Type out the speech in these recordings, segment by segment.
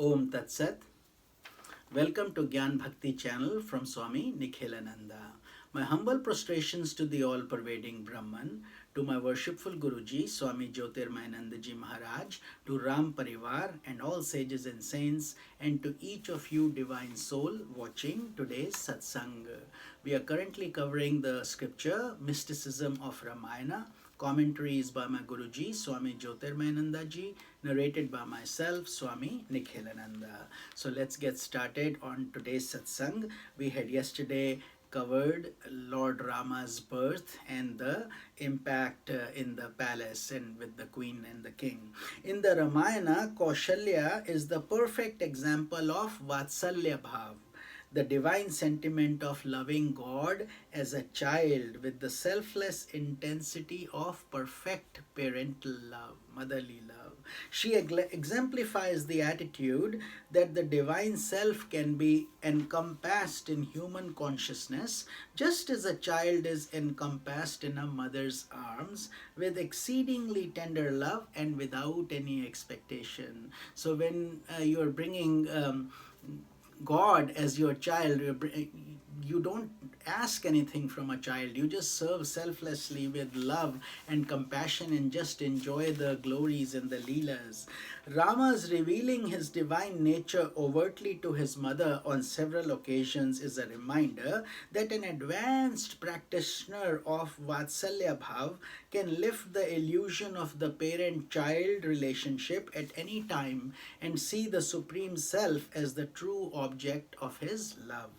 Om Tat Sat. Welcome to Gyan Bhakti channel from Swami Nikhilananda. My humble prostrations to the all-pervading Brahman, to my worshipful Guruji, Swami Jyotirmayanandaji Maharaj, to Ram Parivar and all sages and saints, and to each of you divine soul watching today's satsang. We are currently covering the scripture Mysticism of Ramayana. Commentary is by my Guruji, Swami Jyotirmayanandaji, narrated by myself, Swami Nikhilananda. So let's get started on today's satsang. We had yesterday covered Lord Rama's birth and the impact in the palace and with the queen and the king. In the Ramayana, Kaushalya is the perfect example of Vatsalya Bhav, the divine sentiment of loving God as a child with the selfless intensity of perfect parental love, motherly love. She exemplifies the attitude that the divine self can be encompassed in human consciousness just as a child is encompassed in a mother's arms with exceedingly tender love and without any expectation. So when you are bringing God as your child, you don't ask anything from a child. You just serve selflessly with love and compassion and just enjoy the glories and the leelas. Rama's revealing his divine nature overtly to his mother on several occasions is a reminder that an advanced practitioner of Vatsalya Bhav can lift the illusion of the parent-child relationship at any time and see the Supreme Self as the true object of his love.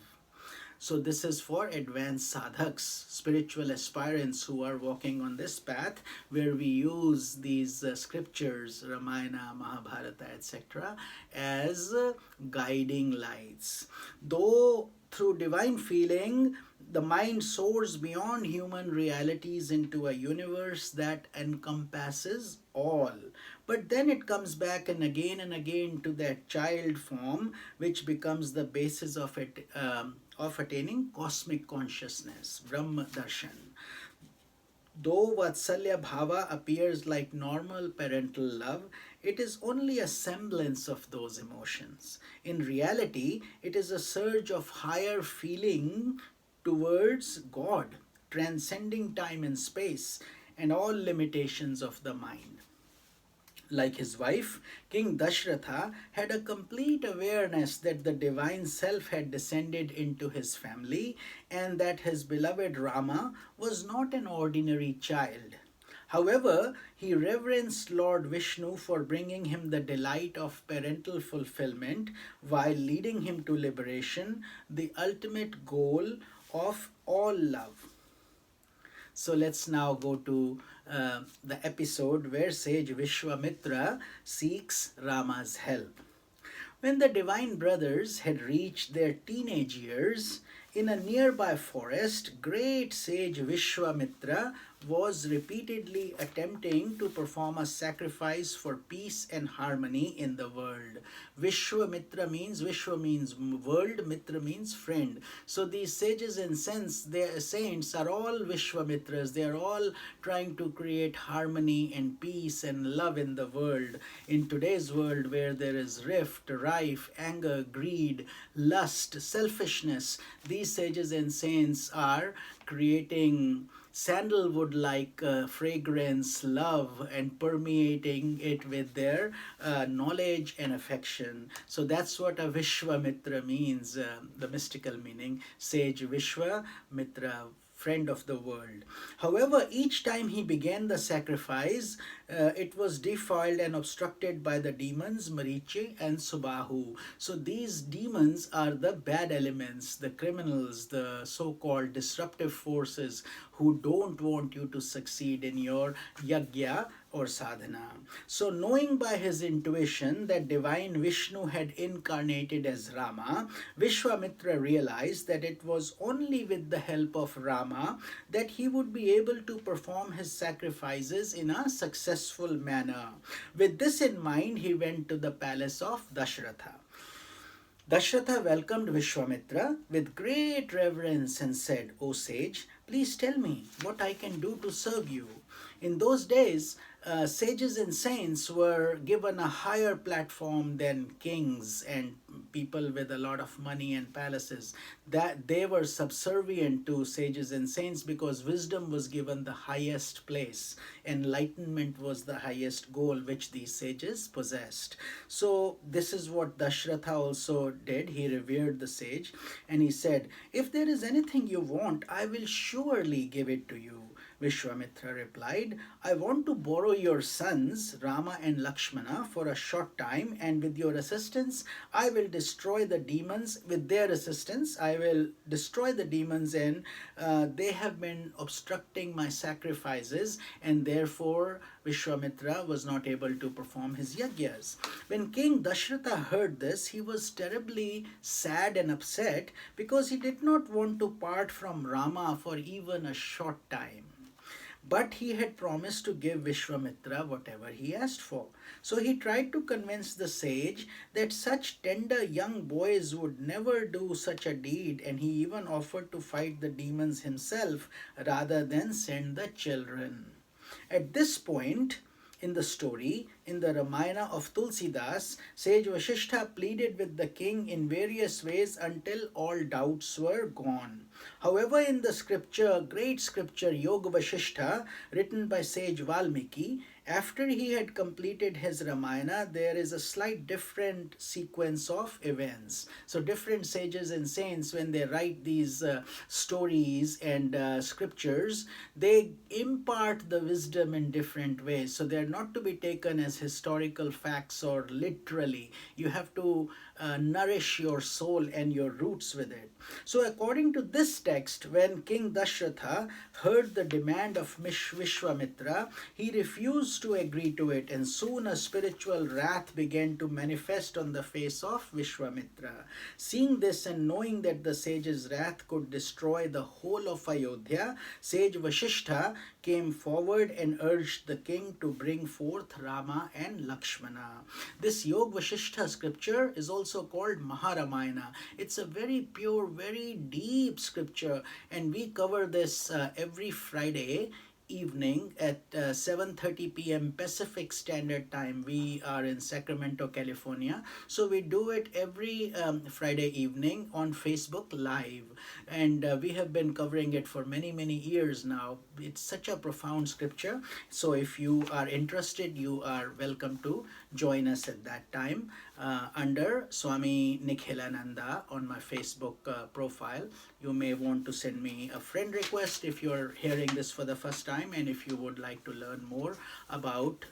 So this is for advanced sadhaks, spiritual aspirants who are walking on this path where we use these scriptures, Ramayana, Mahabharata, etc. as guiding lights. Though through divine feeling, the mind soars beyond human realities into a universe that encompasses all. But then it comes back and again to that child form, which becomes the basis of it. Of attaining cosmic consciousness, Brahma Darshan. Though Vatsalya Bhava appears like normal parental love, it is only a semblance of those emotions. In reality, it is a surge of higher feeling towards God, transcending time and space and all limitations of the mind. Like his wife, King Dashratha had a complete awareness that the divine self had descended into his family and that his beloved Rama was not an ordinary child. However, he reverenced Lord Vishnu for bringing him the delight of parental fulfillment while leading him to liberation, the ultimate goal of all love. So let's now go to the episode where sage Vishwamitra seeks Rama's help. When the divine brothers had reached their teenage years, in a nearby forest, great sage Vishwamitra was repeatedly attempting to perform a sacrifice for peace and harmony in the world. Vishwamitra means, Vishwa means world, Mitra means friend. So these sages and saints are all Vishwamitras. They are all trying to create harmony and peace and love in the world. In today's world where there is rift, rife, anger, greed, lust, selfishness, these sages and saints are creating sandalwood like fragrance, love, and permeating it with their knowledge and affection. So that's what a Vishwamitra means, the mystical meaning. Sage Vishwamitra, friend of the world. However, each time he began the sacrifice, it was defiled and obstructed by the demons Marichi and Subahu. So these demons are the bad elements, the criminals, the so-called disruptive forces who don't want you to succeed in your yagya or sadhana. So knowing by his intuition that divine Vishnu had incarnated as Rama, Vishwamitra realized that it was only with the help of Rama that he would be able to perform his sacrifices in a successful manner. With this in mind, he went to the palace of Dashratha. Dashratha welcomed Vishwamitra with great reverence and said, "O sage, please tell me what I can do to serve you." In those days, sages and saints were given a higher platform than kings and people with a lot of money and palaces. That they were subservient to sages and saints because wisdom was given the highest place. Enlightenment was the highest goal which these sages possessed. So this is what Dashratha also did. He revered the sage and he said, "If there is anything you want, I will surely give it to you." Vishwamitra replied, "I want to borrow your sons, Rama and Lakshmana, for a short time, and with your assistance, I will destroy the demons. With their assistance, I will destroy the demons, and they have been obstructing my sacrifices, and therefore Vishwamitra was not able to perform his yagyas." When King Dashratha heard this, he was terribly sad and upset because he did not want to part from Rama for even a short time. But he had promised to give Vishwamitra whatever he asked for. So he tried to convince the sage that such tender young boys would never do such a deed, and he even offered to fight the demons himself rather than send the children. At this point in the story, in the Ramayana of Tulsidas, sage Vasishtha pleaded with the king in various ways until all doubts were gone. However, in the scripture, great scripture Yoga Vasishtha, written by sage Valmiki, after he had completed his Ramayana, there is a slight different sequence of events. So different sages and saints, when they write these stories and scriptures, they impart the wisdom in different ways. So they're not to be taken as historical facts or literally. You have to nourish your soul and your roots with it. So according to this text, when King Dashratha heard the demand of Vishwamitra, he refused to agree to it, and soon a spiritual wrath began to manifest on the face of Vishwamitra. Seeing this and knowing that the sage's wrath could destroy the whole of Ayodhya, sage Vasishtha came forward and urged the king to bring forth Rama and Lakshmana. This Yoga Vasishtha scripture is also called Maharamayana. It's a very pure, very deep scripture, and we cover this every Friday evening at 7:30 p.m. Pacific Standard Time. We are in Sacramento, California. So we do it every Friday evening on Facebook Live. And we have been covering it for many, many years now. It's such a profound scripture. So if you are interested, you are welcome to join us at that time under Swami Nikhilananda on my Facebook profile. You may want to send me a friend request if you're hearing this for the first time and if you would like to learn more about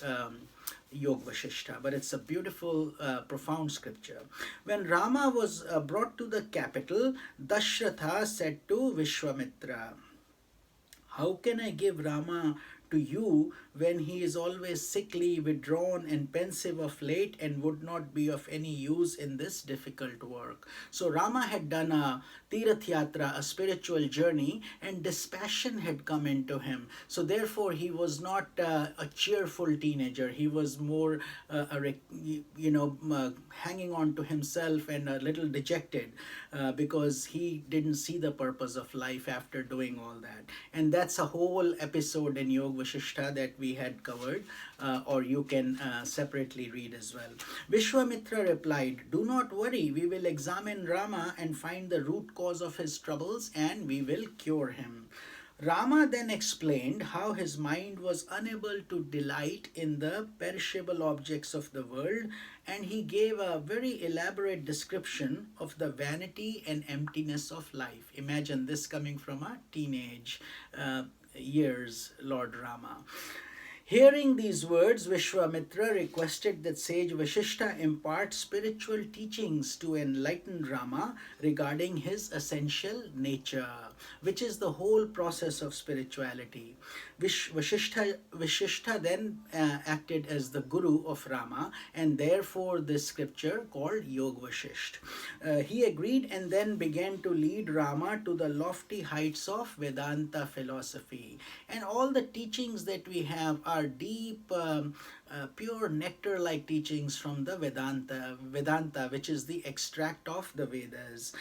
Yoga Vasishtha. But it's a beautiful, profound scripture. When Rama was brought to the capital, Dashratha said to Vishwamitra, "How can I give Rama to you when he is always sickly, withdrawn, and pensive of late, and would not be of any use in this difficult work?" So Rama had done a Tirath Yatra, a spiritual journey, and dispassion had come into him. So therefore he was not a cheerful teenager. He was more, hanging on to himself and a little dejected because he didn't see the purpose of life after doing all that. And that's a whole episode in Yoga Vasishtha that we had covered, or you can separately read as well. Vishwamitra replied, "Do not worry, we will examine Rama and find the root cause of his troubles, and we will cure him." Rama then explained how his mind was unable to delight in the perishable objects of the world, and he gave a very elaborate description of the vanity and emptiness of life. Imagine this coming from a teenage years, Lord Rama. Hearing these words, Vishwamitra requested that sage Vasishtha impart spiritual teachings to enlighten Rama regarding his essential nature, which is the whole process of spirituality. Vasishtha then acted as the guru of Rama, and therefore this scripture called Yoga Vasishtha. He agreed and then began to lead Rama to the lofty heights of Vedanta philosophy. And all the teachings that we have are deep, pure nectar-like teachings from the Vedanta, which is the extract of the Vedas.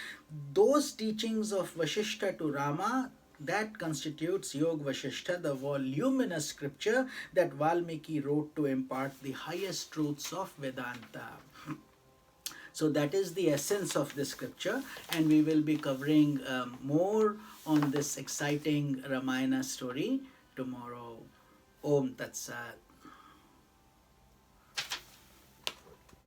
Those teachings of Vasishtha to Rama that constitutes Yog Vasishtha, the voluminous scripture that Valmiki wrote to impart the highest truths of Vedanta. So that is the essence of the scripture, and we will be covering more on this exciting Ramayana story tomorrow. Om Tat Sat.